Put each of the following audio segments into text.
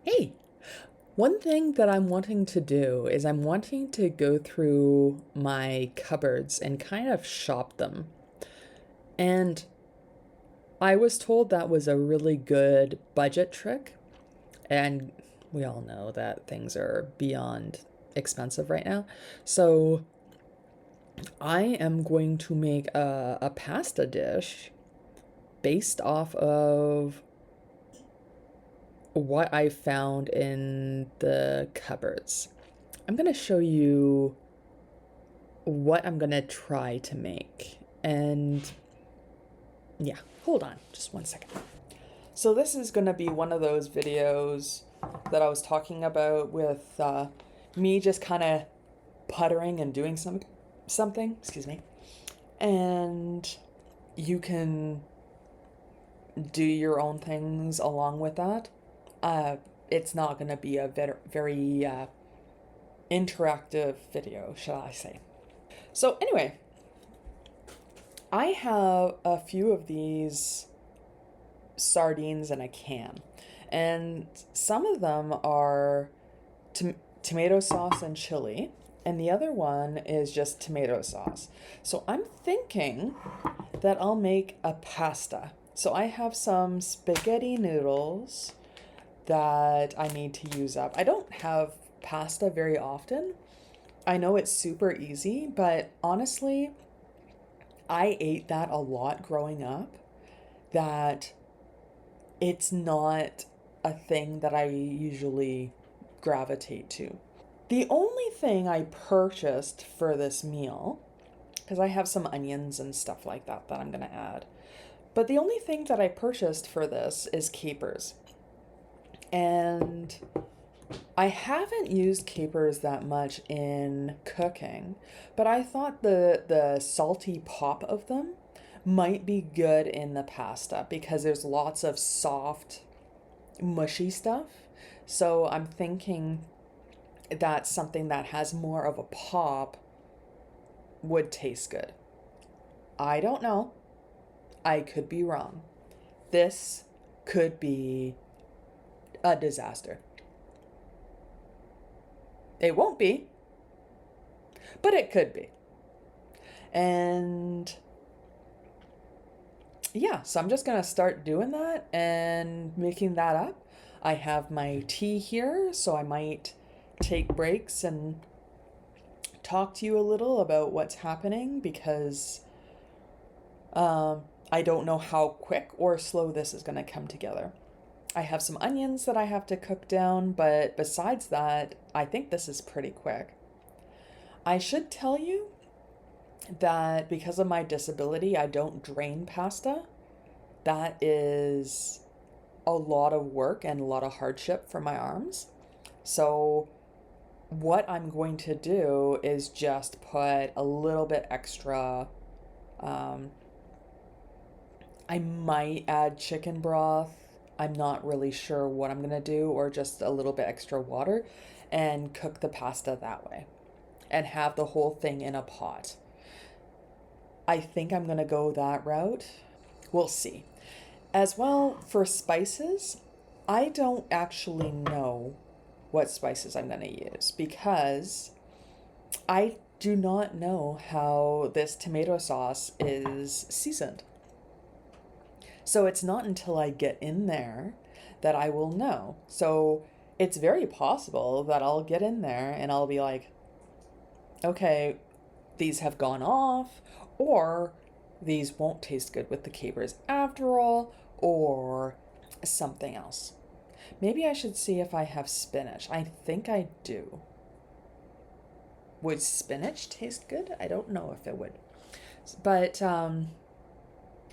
Hey, one thing that I'm wanting to do is I'm wanting to go through my cupboards and kind of shop them. And I was told that was a really good budget trick. And we all know that things are beyond expensive right now. So I am going to make a pasta dish based off of what I found in the cupboards. I'm going to show you what I'm gonna try to make. And yeah, hold on just one second. So this is gonna be one of those videos that I was talking about with me just kind of puttering and doing something, excuse me. And you can do your own things along with that. It's not gonna be a very interactive video, shall I say. So anyway, I have a few of these sardines in a can, and some of them are tomato sauce and chili, and the other one is just tomato sauce. So I'm thinking that I'll make a pasta. So I have some spaghetti noodles that I need to use up. I don't have pasta very often. I know it's super easy, but honestly, I ate that a lot growing up, that it's not a thing that I usually gravitate to. The only thing I purchased for this meal, because I have some onions and stuff like that that I'm going to add, but the only thing that I purchased for this is capers. And I haven't used capers that much in cooking, but I thought the salty pop of them might be good in the pasta because there's lots of soft, mushy stuff. So I'm thinking that something that has more of a pop would taste good. I don't know. I could be wrong. This could be a disaster. It won't be, but it could be. And yeah, so I'm just gonna start doing that and making that up. I have my tea here, so I might take breaks and talk to you a little about what's happening because I don't know how quick or slow this is gonna come together. I have some onions that I have to cook down, but besides that, I think this is pretty quick. I should tell you that because of my disability, I don't drain pasta. That is a lot of work and a lot of hardship for my arms. So, what I'm going to do is just put a little bit extra. Um, I might add chicken broth. I'm not really sure what I'm gonna do, or just a little bit extra water and cook the pasta that way and have the whole thing in a pot. I think I'm gonna go that route. We'll see. As well, for spices, I don't actually know what spices I'm gonna use because I do not know how this tomato sauce is seasoned. So it's not until I get in there that I will know. So it's very possible that I'll get in there and I'll be like, okay, these have gone off, or these won't taste good with the capers after all, or something else. Maybe I should see if I have spinach. I think I do. Would spinach taste good? I don't know if it would. But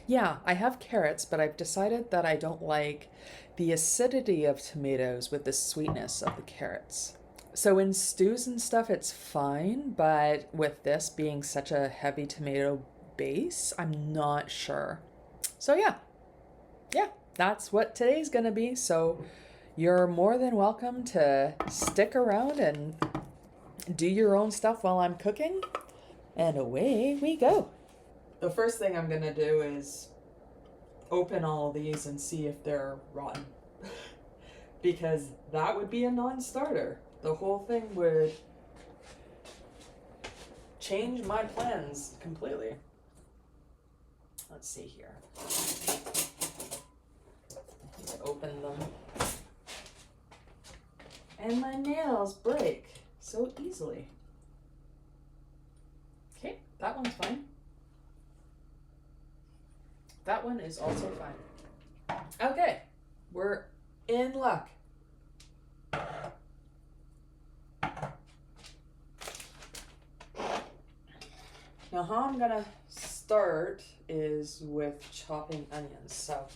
yeah, I have carrots, but I've decided that I don't like the acidity of tomatoes with the sweetness of the carrots. So in stews and stuff, it's fine, but with this being such a heavy tomato base, I'm not sure. So yeah, that's what today's gonna be. So you're more than welcome to stick around and do your own stuff while I'm cooking. And away we go. The first thing I'm gonna do is open all these and see if they're rotten. because that would be a non-starter. The whole thing would change my plans completely. Let's see here. Need to open them. And my nails break so easily. Okay, that one's fine. That one is also fine. Okay, we're in luck. Now how I'm gonna start is with chopping onions. So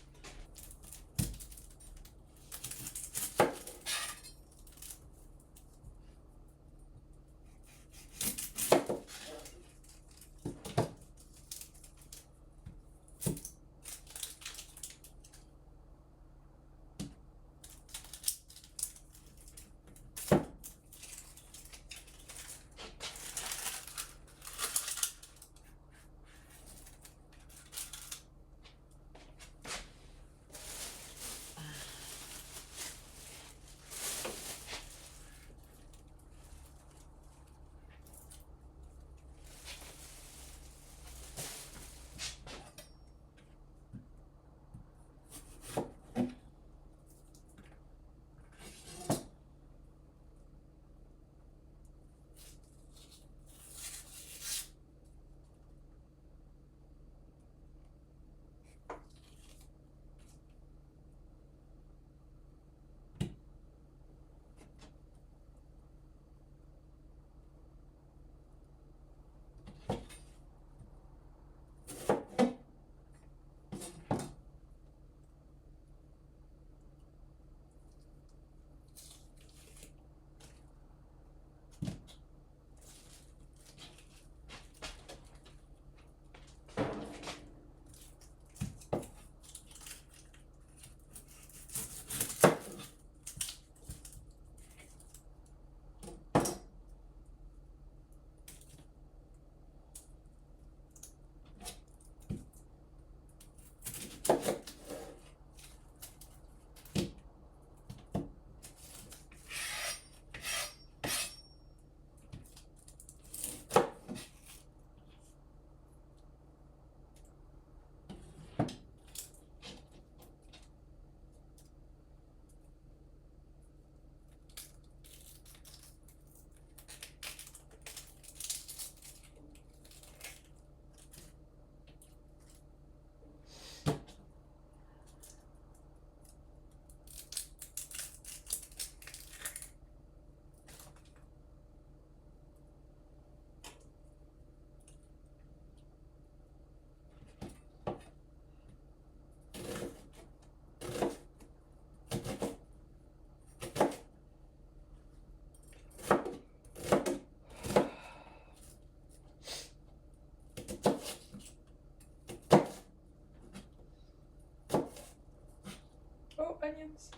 oh, onions.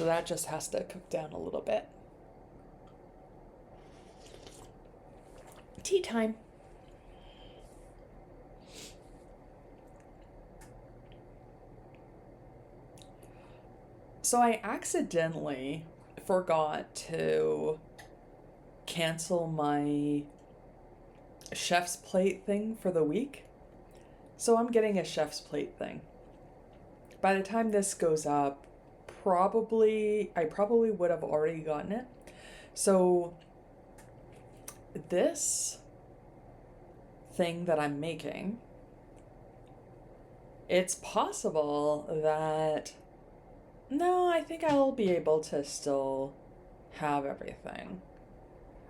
So that just has to cook down a little bit. Tea time. So I accidentally forgot to cancel my chef's plate thing for the week. So I'm getting a chef's plate thing. By the time this goes up, I probably would have already gotten it. So this thing that I'm making, it's possible that no, I think I'll be able to still have everything.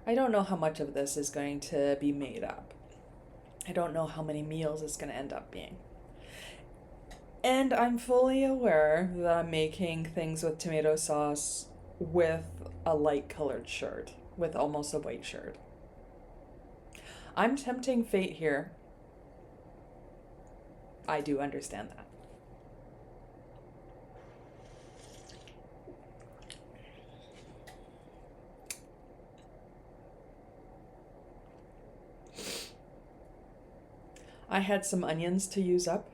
I don't know how much of this is going to be made up. I don't know how many meals it's going to end up being. And I'm fully aware that I'm making things with tomato sauce with a light colored shirt, with almost a white shirt. I'm tempting fate here. I do understand that. I had some onions to use up.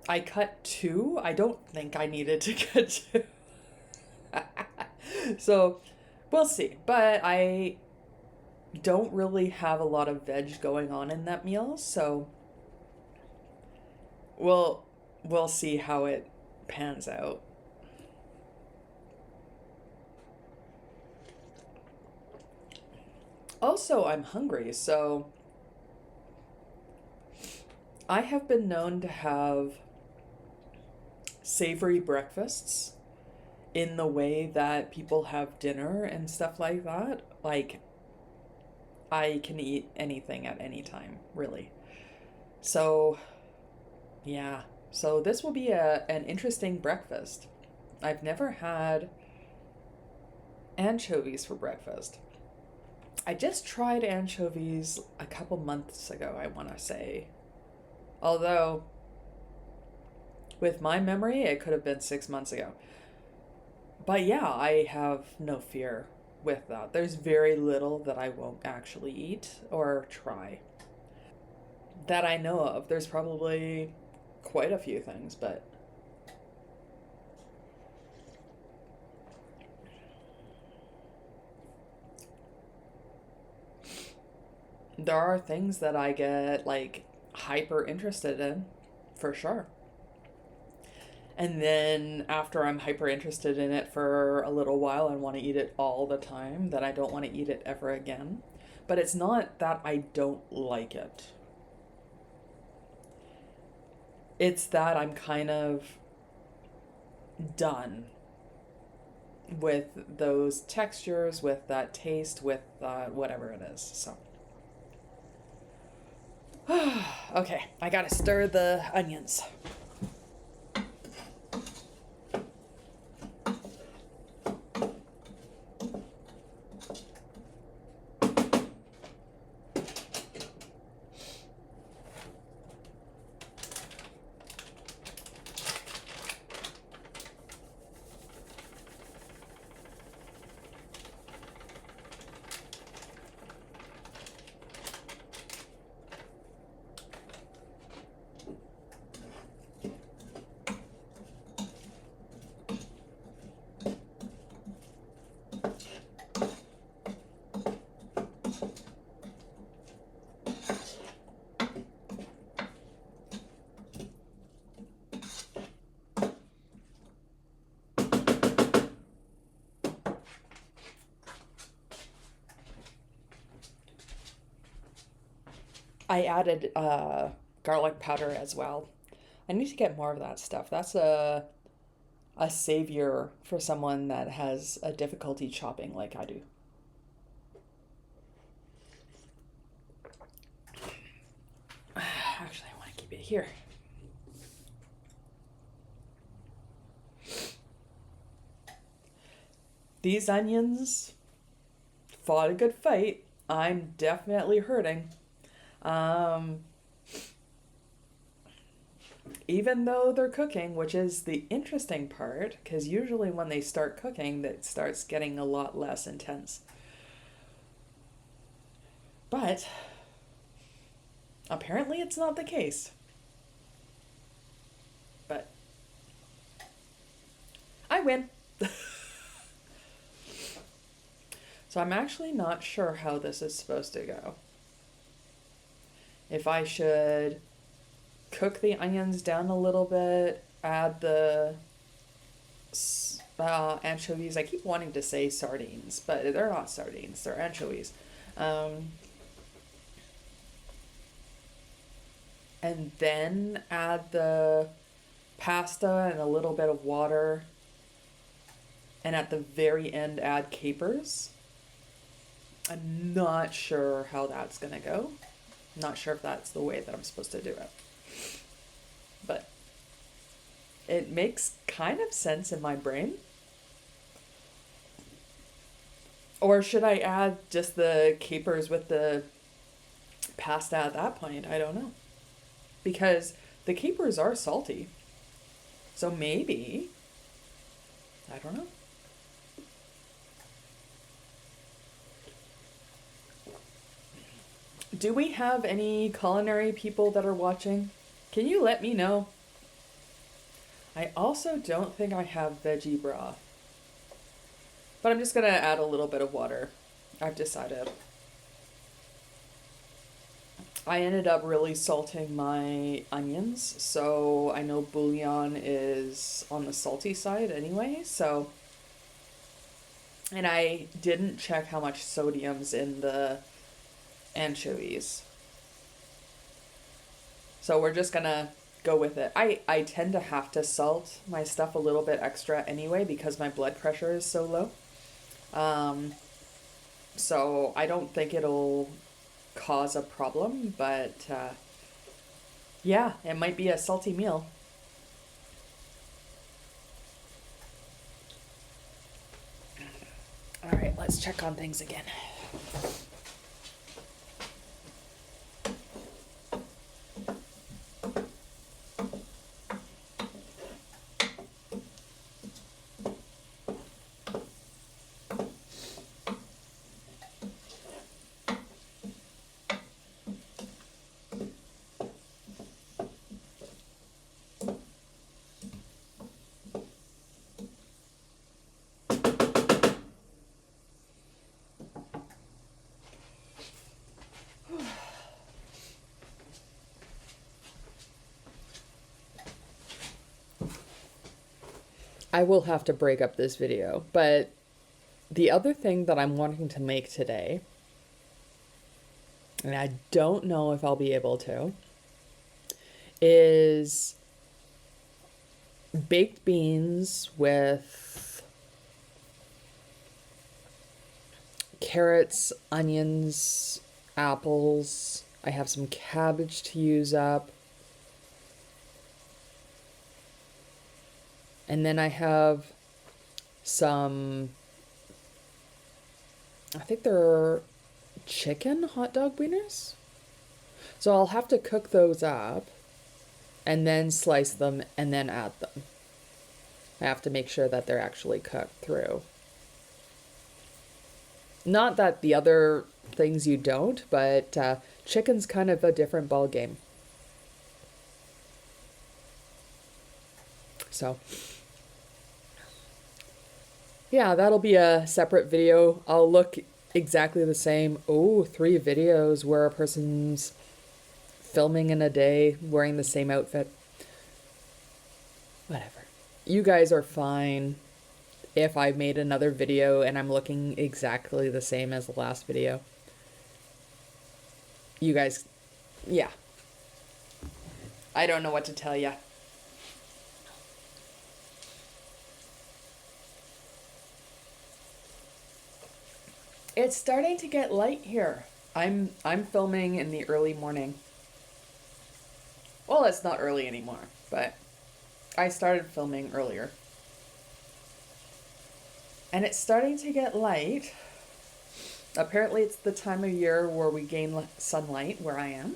I cut two. I don't think I needed to cut two. So we'll see. But I don't really have a lot of veg going on in that meal, so we'll see how it pans out. Also, I'm hungry, so I have been known to have savory breakfasts in the way that people have dinner and stuff like that. Like, I can eat anything at any time, really. So, yeah. So this will be an interesting breakfast. I've never had anchovies for breakfast. I just tried anchovies a couple months ago, I want to say. Although, with my memory, it could have been 6 months ago. But yeah, I have no fear with that. There's very little that I won't actually eat or try. That I know of. There's probably quite a few things, but there are things that I get like hyper interested in, for sure. And then after I'm hyper interested in it for a little while and want to eat it all the time, then I don't want to eat it ever again. But it's not that I don't like it. It's that I'm kind of done with those textures, with that taste, with whatever it is. So, okay, I gotta stir the onions. I added garlic powder as well. I need to get more of that stuff. That's a savior for someone that has a difficulty chopping like I do. Actually, I want to keep it here. These onions fought a good fight. I'm definitely hurting. Um, even though they're cooking, which is the interesting part, because usually when they start cooking, that starts getting a lot less intense. But apparently it's not the case. But I win. So I'm actually not sure how this is supposed to go. If I should cook the onions down a little bit, add the anchovies. I keep wanting to say sardines, but they're not sardines, they're anchovies. And then add the pasta and a little bit of water. And at the very end, add capers. I'm not sure how that's going to go. Not sure if that's the way that I'm supposed to do it. But it makes kind of sense in my brain. Or should I add just the capers with the pasta at that point? I don't know. Because the capers are salty. So maybe, I don't know. Do we have any culinary people that are watching? Can you let me know? I also don't think I have veggie broth. But I'm just going to add a little bit of water. I've decided. I ended up really salting my onions, so I know bouillon is on the salty side anyway, so... And I didn't check how much sodium's in the anchovies. So we're just gonna go with it. I tend to have to salt my stuff a little bit extra anyway because my blood pressure is so low. So I don't think it'll cause a problem, but yeah, it might be a salty meal. All right, let's check on things again. I will have to break up this video, but the other thing that I'm wanting to make today, and I don't know if I'll be able to, is baked beans with carrots, onions, apples. I have some cabbage to use up. And then I have some, I think they're chicken hot dog wieners. So I'll have to cook those up and then slice them and then add them. I have to make sure that they're actually cooked through. Not that the other things you don't, but chicken's kind of a different ball game. So... yeah, that'll be a separate video. I'll look exactly the same. Oh, 3 videos where a person's filming in a day wearing the same outfit. Whatever. You guys are fine if I made another video and I'm looking exactly the same as the last video. You guys, yeah. I don't know what to tell ya. It's starting to get light here. I'm filming in the early morning. Well, it's not early anymore, but I started filming earlier. And it's starting to get light. Apparently it's the time of year where we gain sunlight where I am.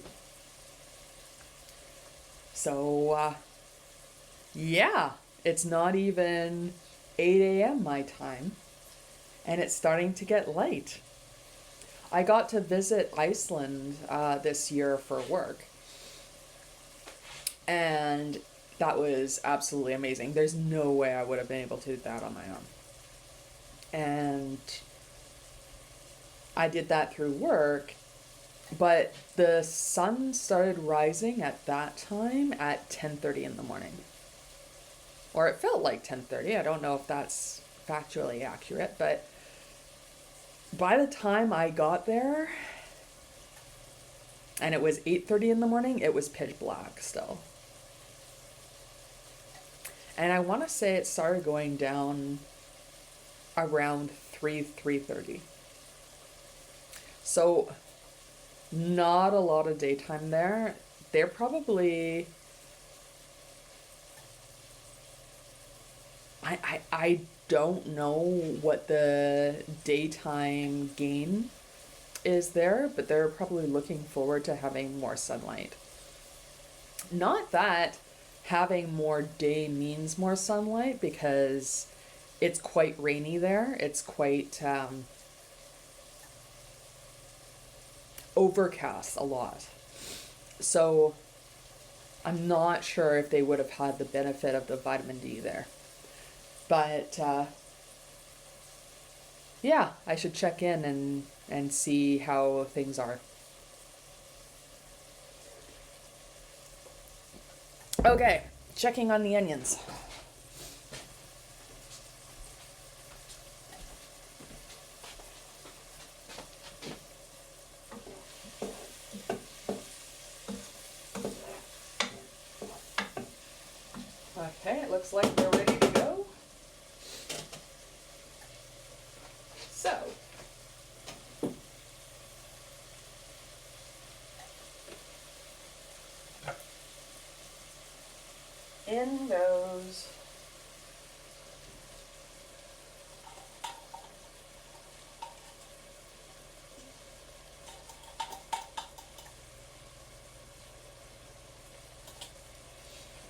So, Yeah, it's not even 8 a.m. my time, and it's starting to get late. I got to visit Iceland this year for work, and that was absolutely amazing. There's no way I would have been able to do that on my own. And I did that through work, but the sun started rising at that time at 10:30 in the morning. Or it felt like 10:30. I don't know if that's factually accurate, but by the time I got there and it was 8:30 in the morning, it was pitch black still. And I want to say it started going down around 3:30. So not a lot of daytime there. They're probably I don't know what the daytime gain is there, but they're probably looking forward to having more sunlight. Not that having more day means more sunlight, because it's quite rainy there. It's quite overcast a lot. So I'm not sure if they would have had the benefit of the vitamin D there. But yeah, I should check in and see how things are. Okay, checking on the onions. Okay, it looks like they're ready to go. So, in goes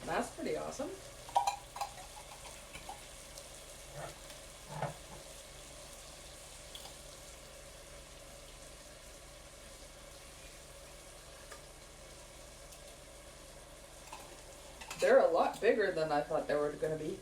that's pretty awesome. They're a lot bigger than I thought they were going to be.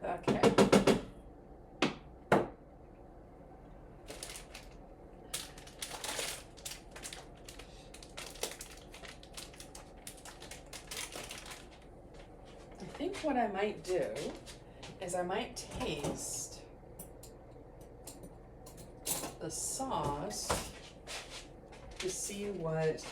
Okay. I think what I might do is I might taste the sauce to see what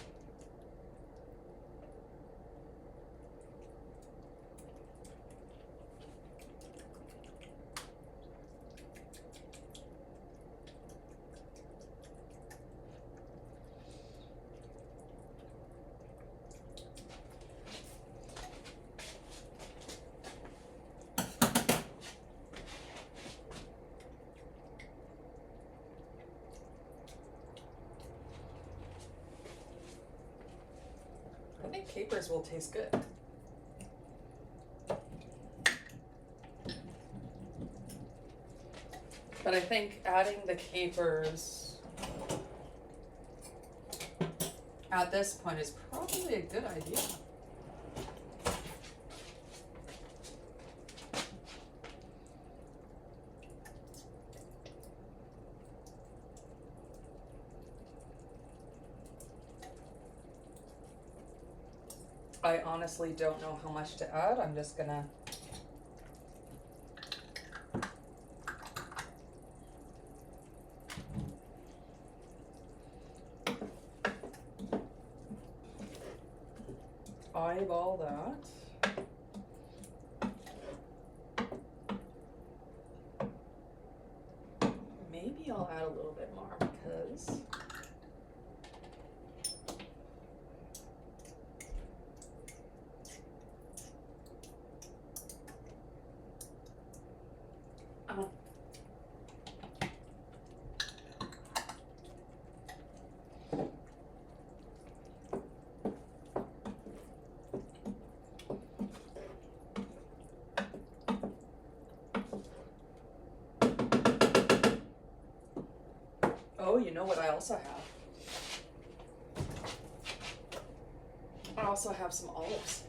I think capers will taste good. But I think adding the capers at this point is probably a good idea. I honestly don't know how much to add. I'm just gonna eyeball that. Maybe I'll add a little bit more because oh, you know what I also have? I also have some olives.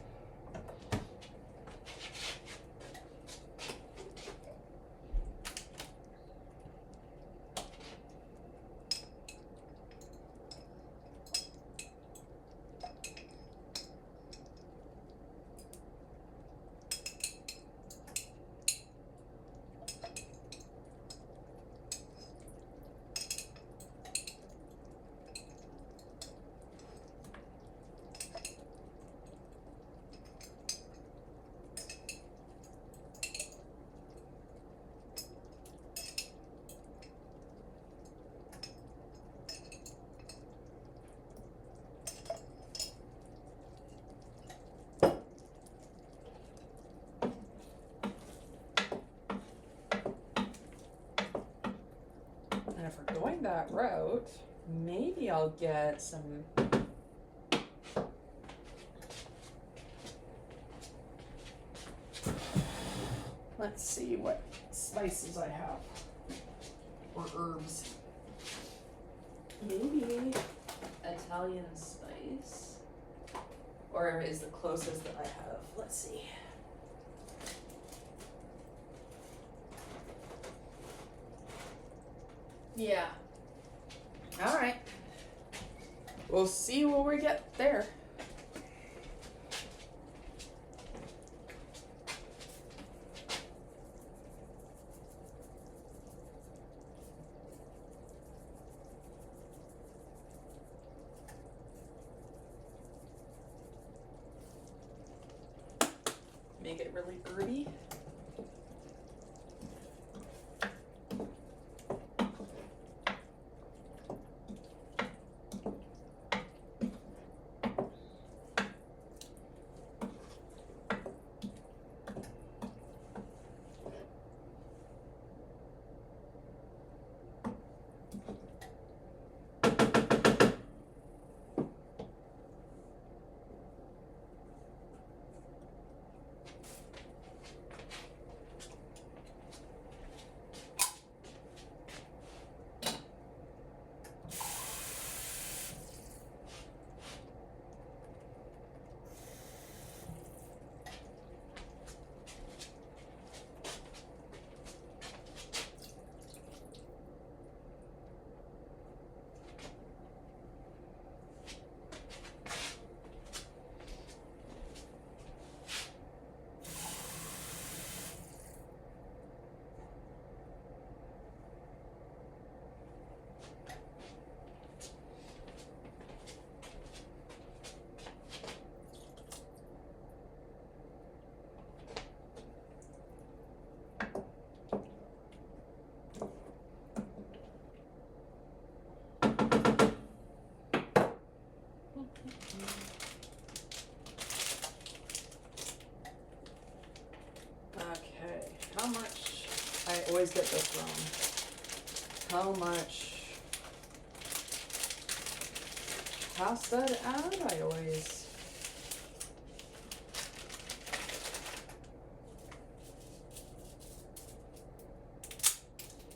And if we're going that route, maybe I'll get some let's see what spices I have or herbs. Maybe Italian spice, or is the closest that I have. Let's see. Yeah. All right. We'll see where we get there. Make it really herby. Okay, how much? I always get this wrong. How much pasta to add? I always.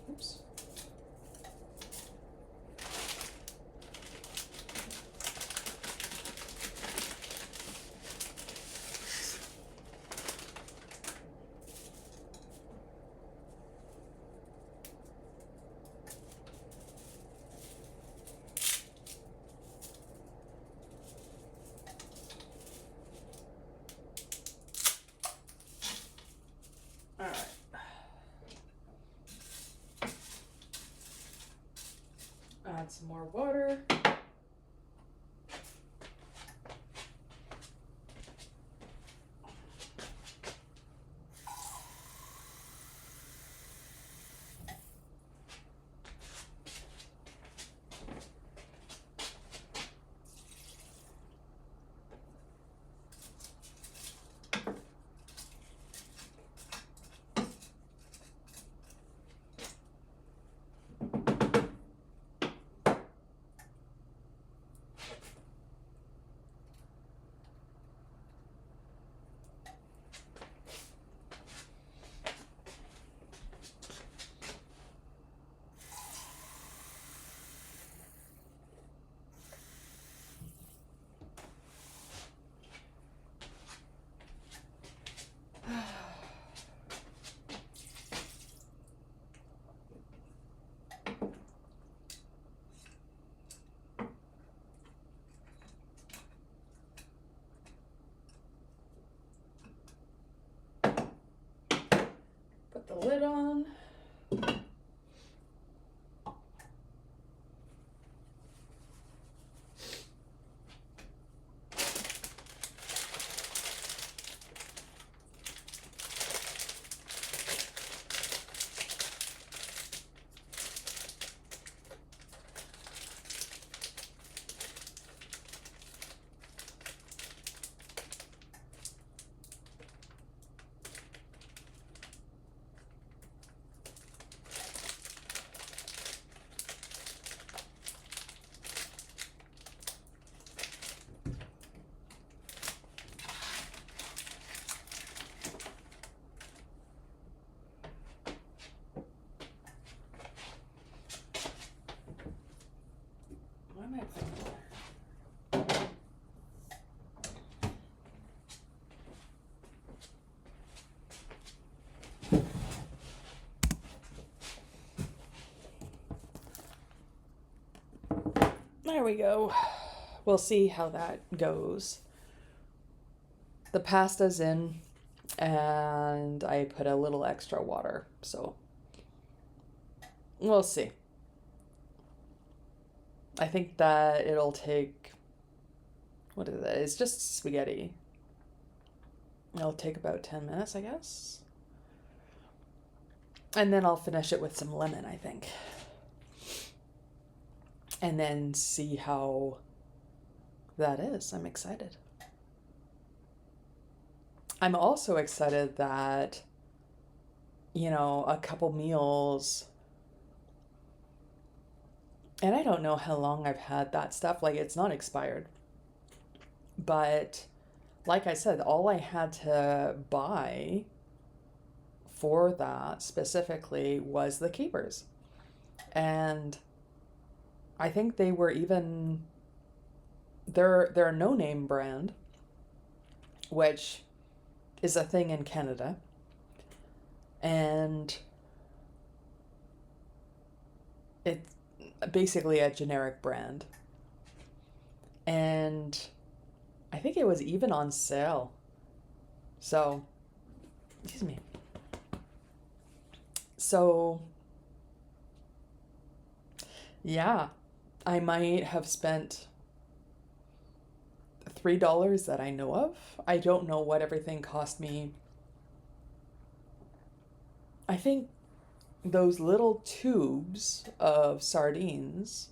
Oops. some more water. Put the lid on. Why am I putting it there? There we go. We'll see how that goes. The pasta's in, and I put a little extra water, so we'll see. I think that it'll take, what is that? It's just spaghetti. It'll take about 10 minutes, I guess. And then I'll finish it with some lemon, I think. And then see how that is. I'm excited. I'm also excited that, a couple meals, and I don't know how long I've had that stuff. Like, it's not expired. But like I said, all I had to buy for that specifically was the keepers. And I think they were even, they're a no-name brand, which is a thing in Canada. And it's basically a generic brand. And I think it was even on sale. So, excuse me. So, yeah, I might have spent $3 that I know of. I don't know what everything cost me. I think those little tubes of sardines,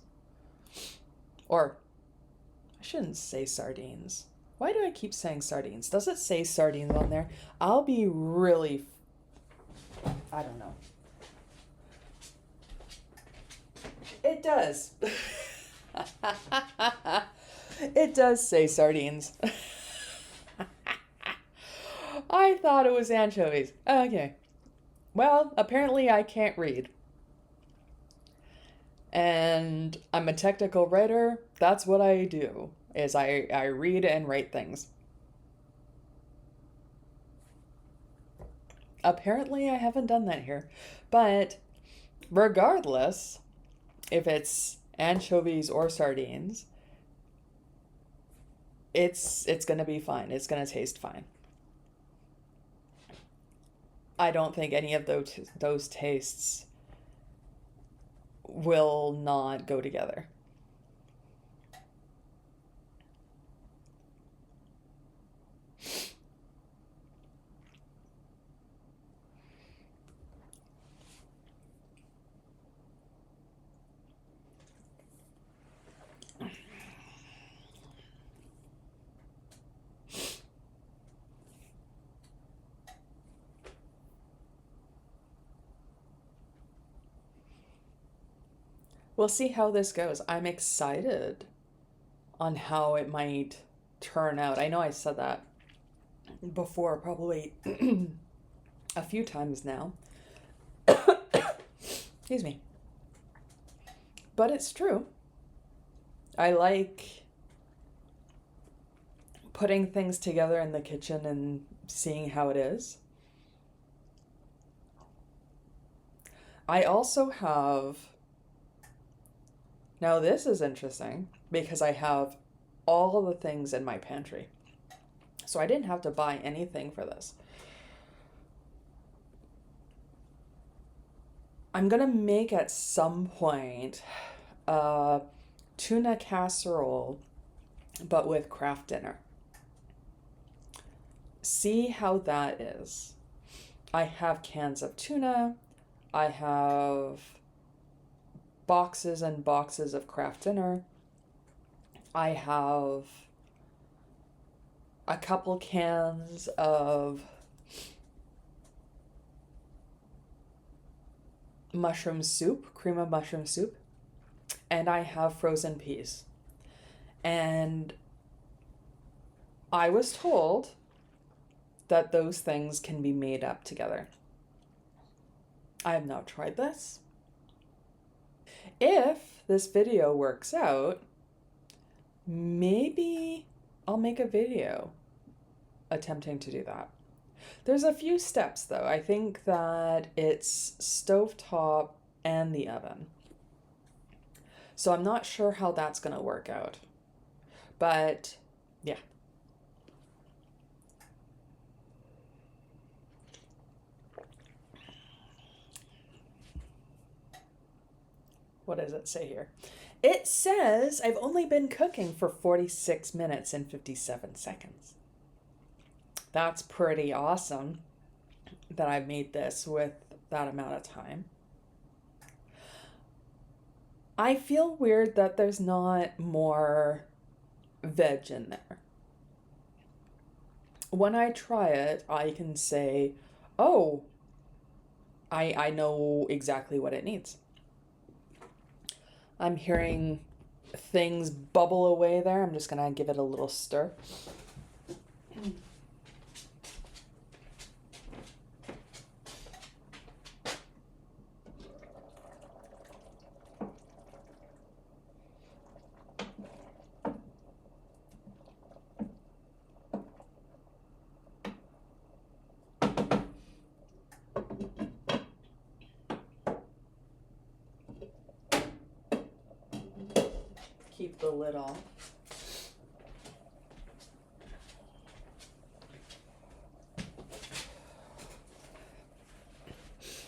or I shouldn't say sardines. Why do I keep saying sardines? Does it say sardines on there? I'll be really, I don't know. It does. It does say sardines. I thought it was anchovies. Okay. Well, apparently I can't read. And I'm a technical writer. That's what I do, is I read and write things. Apparently I haven't done that here. But regardless, if it's anchovies or sardines, it's going to be fine. It's going to taste fine. I don't think any of those tastes will not go together. We'll see how this goes. I'm excited on how it might turn out. I know I said that before, probably a few times now. Excuse me. But it's true. I like putting things together in the kitchen and seeing how it is. I also have, now this is interesting because I have all the things in my pantry. So I didn't have to buy anything for this. I'm gonna make at some point a tuna casserole, but with Kraft Dinner. See how that is. I have cans of tuna. I have boxes and boxes of Kraft Dinner. I have a couple cans of mushroom soup, cream of mushroom soup, and I have frozen peas. And I was told that those things can be made up together. I have not tried this. If this video works out, maybe I'll make a video attempting to do that. There's a few steps though. I think that it's stovetop and the oven. So I'm not sure how that's going to work out. But yeah. What does it say here? It says I've only been cooking for 46 minutes and 57 seconds. That's pretty awesome that I've made this with that amount of time. I feel weird that there's not more veg in there. When I try it, I can say, oh, I know exactly what it needs. I'm hearing things bubble away there. I'm just going to give it a little stir. Keep the lid off.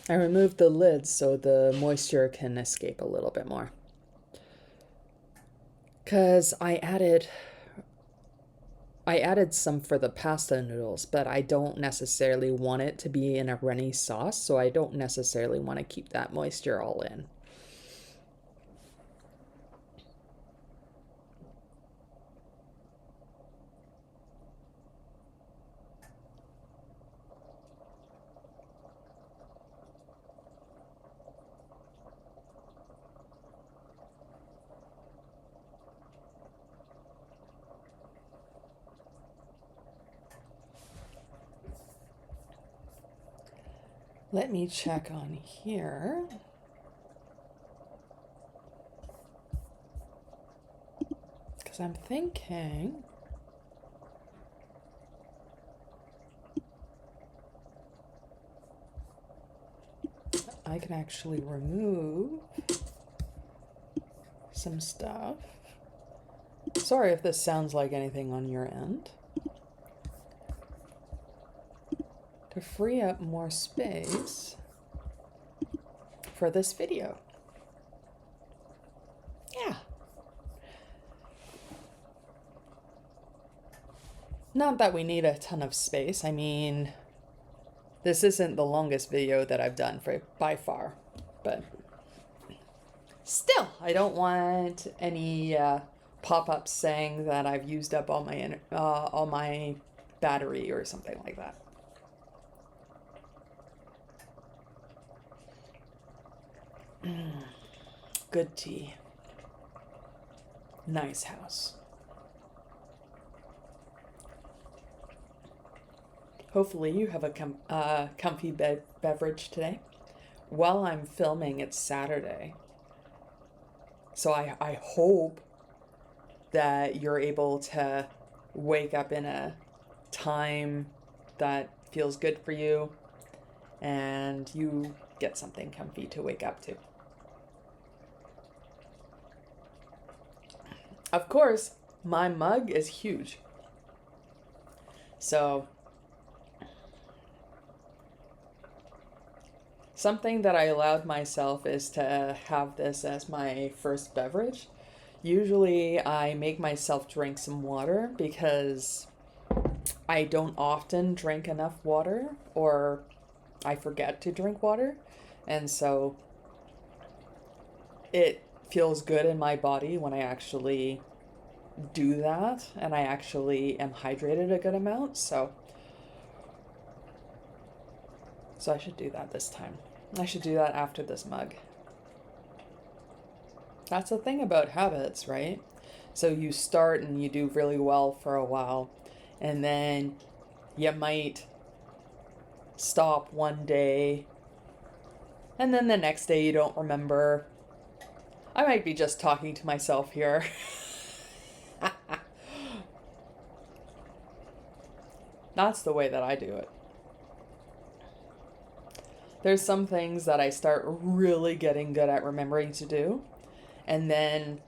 I removed the lid so the moisture can escape a little bit more. Because I added some for the pasta noodles, but I don't necessarily want it to be in a runny sauce, so I don't necessarily want to keep that moisture all in. Let me check on here. Because I'm thinking I can actually remove some stuff. Sorry if this sounds like anything on your end. To free up more space for this video. Yeah. Not that we need a ton of space. I mean, this isn't the longest video that I've done by far, but still, I don't want any pop-ups saying that I've used up all my battery or something like that. Good tea. Nice house. Hopefully you have a comfy beverage today. While I'm filming, it's Saturday. So I hope that you're able to wake up in a time that feels good for you and you get something comfy to wake up to. Of course, my mug is huge. So, something that I allowed myself is to have this as my first beverage. Usually, I make myself drink some water because I don't often drink enough water, or I forget to drink water. And so it feels good in my body when I actually do that and I actually am hydrated a good amount. So I should do that this time. I should do that after this mug. That's the thing about habits, right? So you start and you do really well for a while, and then you might stop one day, and then the next day you don't remember. I might be just talking to myself here. That's the way that I do it. There's some things that I start really getting good at remembering to do, and then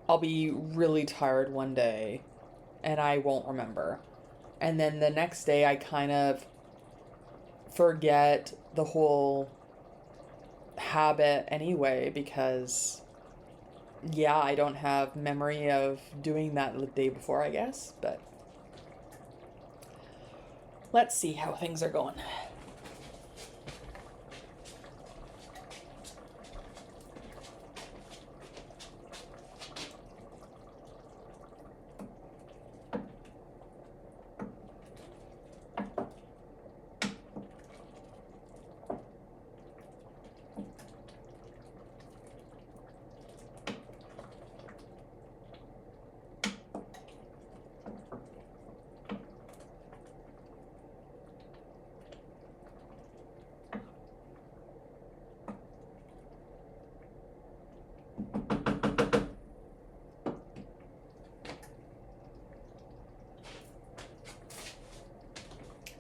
I'll be really tired one day and I won't remember. And then the next day I kind of forget the whole habit anyway because, yeah, I don't have memory of doing that the day before, I guess. But let's see how things are going.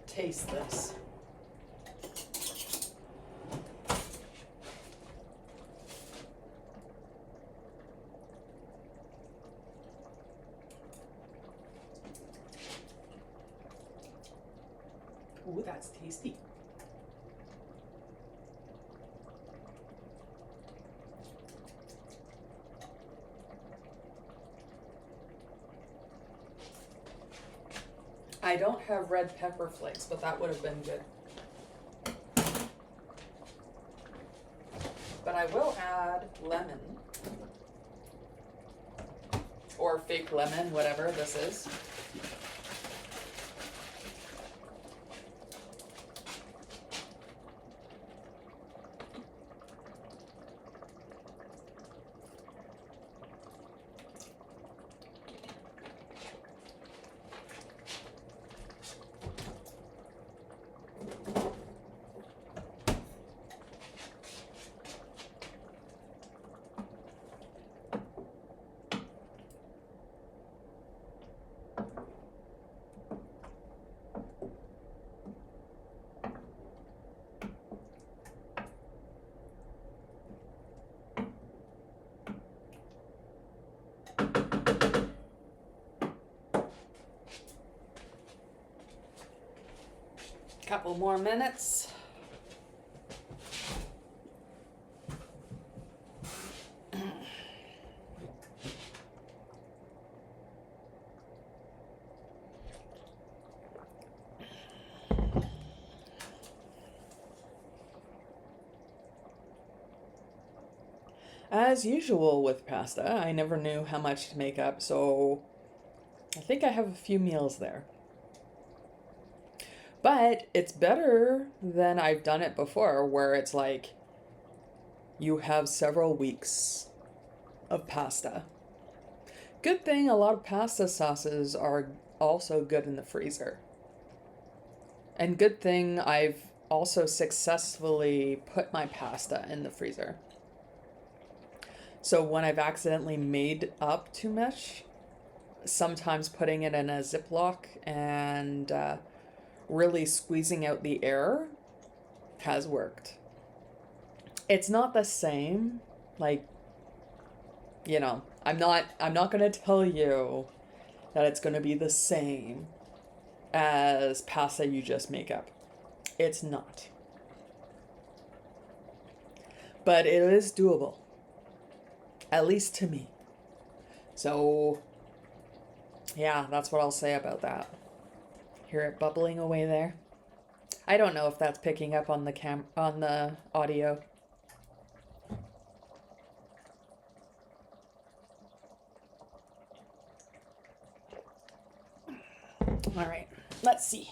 Taste this. Ooh, that's tasty. I don't have red pepper flakes, but that would have been good. But I will add lemon. Or fake lemon, whatever this is. Couple more minutes. As usual with pasta, I never knew how much to make up, so I think I have a few meals there. But it's better than I've done it before, where it's like you have several weeks of pasta. Good thing a lot of pasta sauces are also good in the freezer. And good thing I've also successfully put my pasta in the freezer. So when I've accidentally made up too much, sometimes putting it in a Ziploc and really squeezing out the air has worked. It's not the same, like, I'm not going to tell you that it's going to be the same as pasta you just make up. It's not. But it is doable. At least to me. So, yeah, that's what I'll say about that. Hear it bubbling away there. I don't know if that's picking up on the audio. All right, let's see.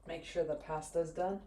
Make sure the pasta's done.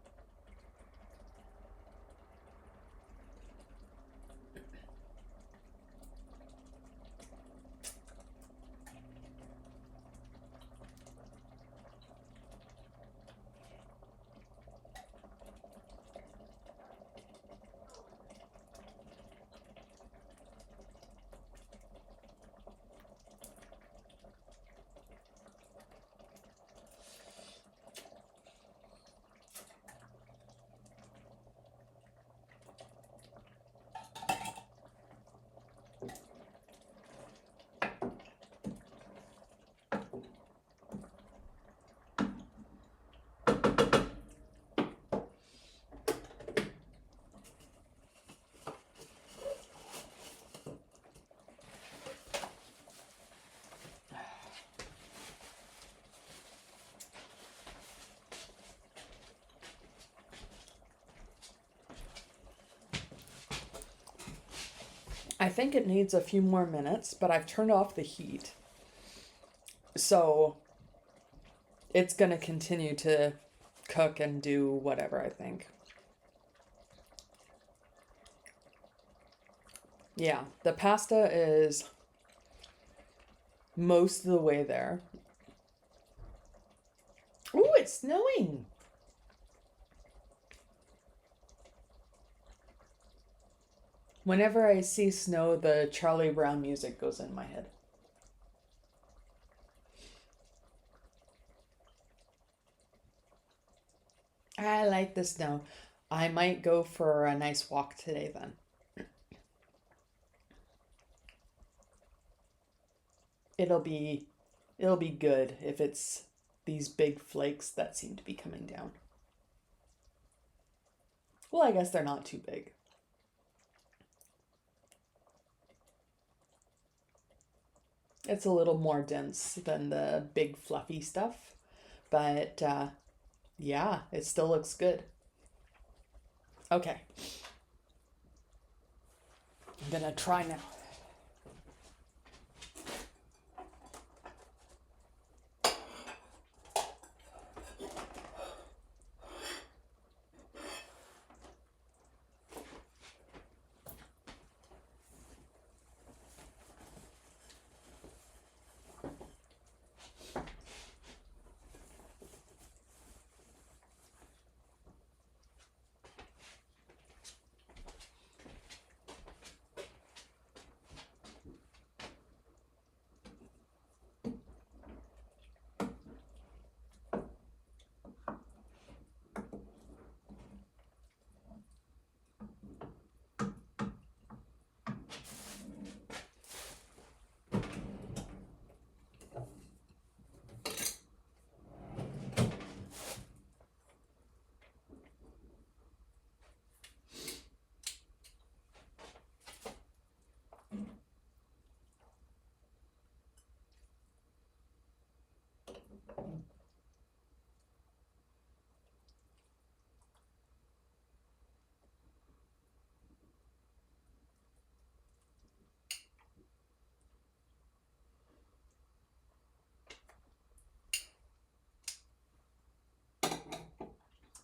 I think it needs a few more minutes, but I've turned off the heat. So it's going to continue to cook and do whatever, I think. Yeah, the pasta is most of the way there. Ooh, it's snowing. Whenever I see snow, the Charlie Brown music goes in my head. I like the snow. I might go for a nice walk today then. It'll be it'll be good if it's these big flakes that seem to be coming down. Well, I guess they're not too big. It's a little more dense than the big fluffy stuff, but yeah, it still looks good. Okay, I'm gonna try now.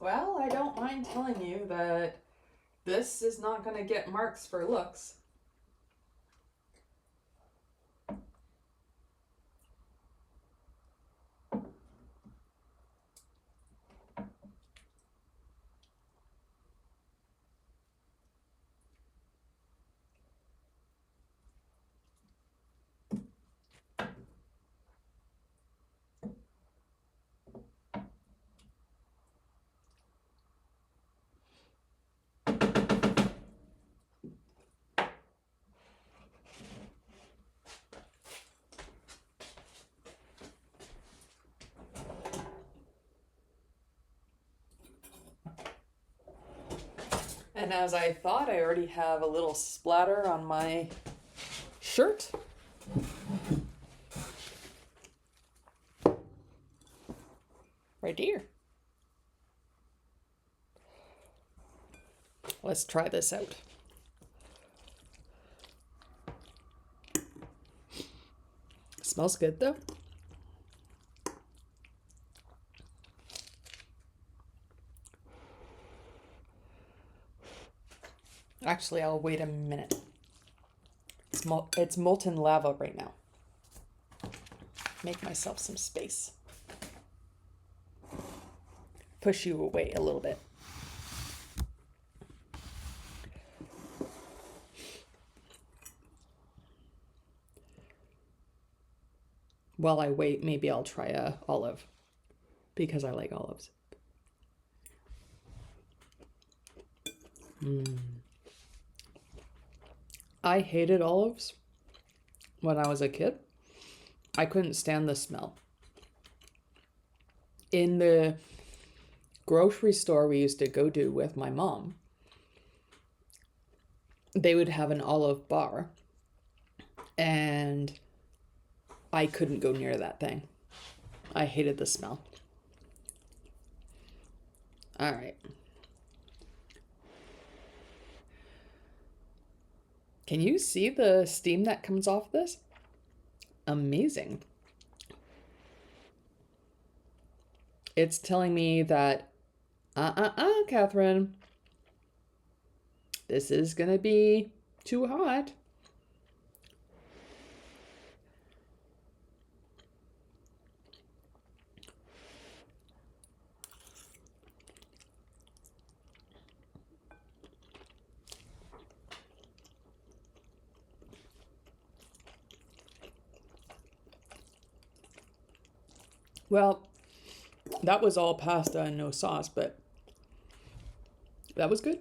Well, I don't mind telling you that this is not going to get marks for looks. And as I thought, I already have a little splatter on my shirt. Right here. Let's try this out. Smells good though. Actually, I'll wait a minute. It's molten lava right now. Make myself some space. Push you away a little bit. While I wait, maybe I'll try a olive because I like olives. I hated olives when I was a kid. I couldn't stand the smell. In the grocery store we used to go to with my mom, they would have an olive bar, and I couldn't go near that thing. I hated the smell. All right. Can you see the steam that comes off this? Amazing. It's telling me that, Catherine, this is gonna be too hot. Well, that was all pasta and no sauce, but that was good.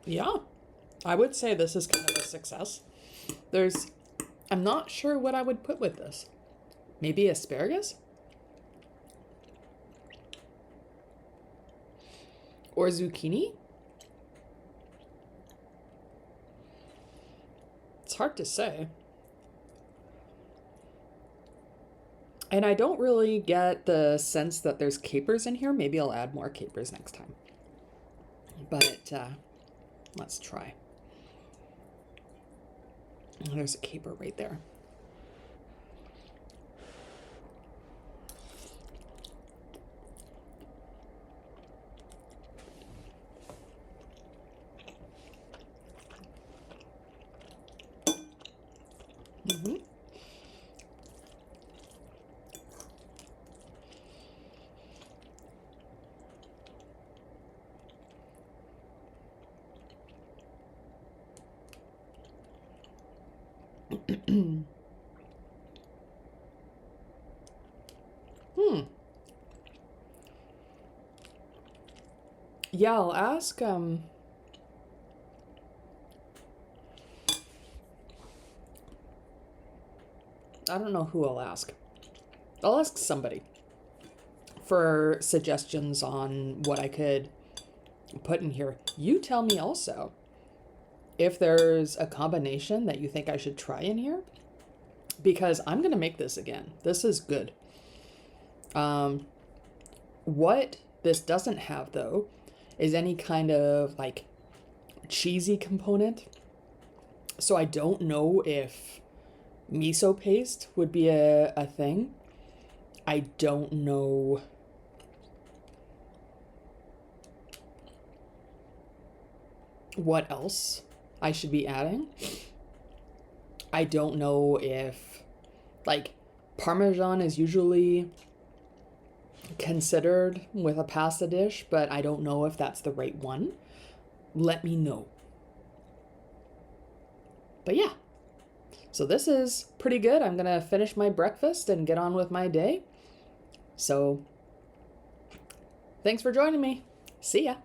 Yeah, I would say this is kind of a success. I'm not sure what I would put with this. Maybe asparagus? Or zucchini? It's hard to say. And I don't really get the sense that there's capers in here. Maybe I'll add more capers next time. But let's try. Oh, there's a caper right there. Mm-hmm. Yeah, I'll ask I don't know who I'll ask. I'll ask somebody for suggestions on what I could put in here. You tell me also if there's a combination that you think I should try in here, because I'm going to make this again. This is good. What this doesn't have, though, is any kind of like cheesy component. So I don't know if miso paste would be a thing. I don't know what else I should be adding. I don't know if, like, Parmesan is usually considered with a pasta dish, but I don't know if that's the right one. Let me know. But yeah, so this is pretty good. I'm gonna finish my breakfast and get on with my day. So thanks for joining me. See ya.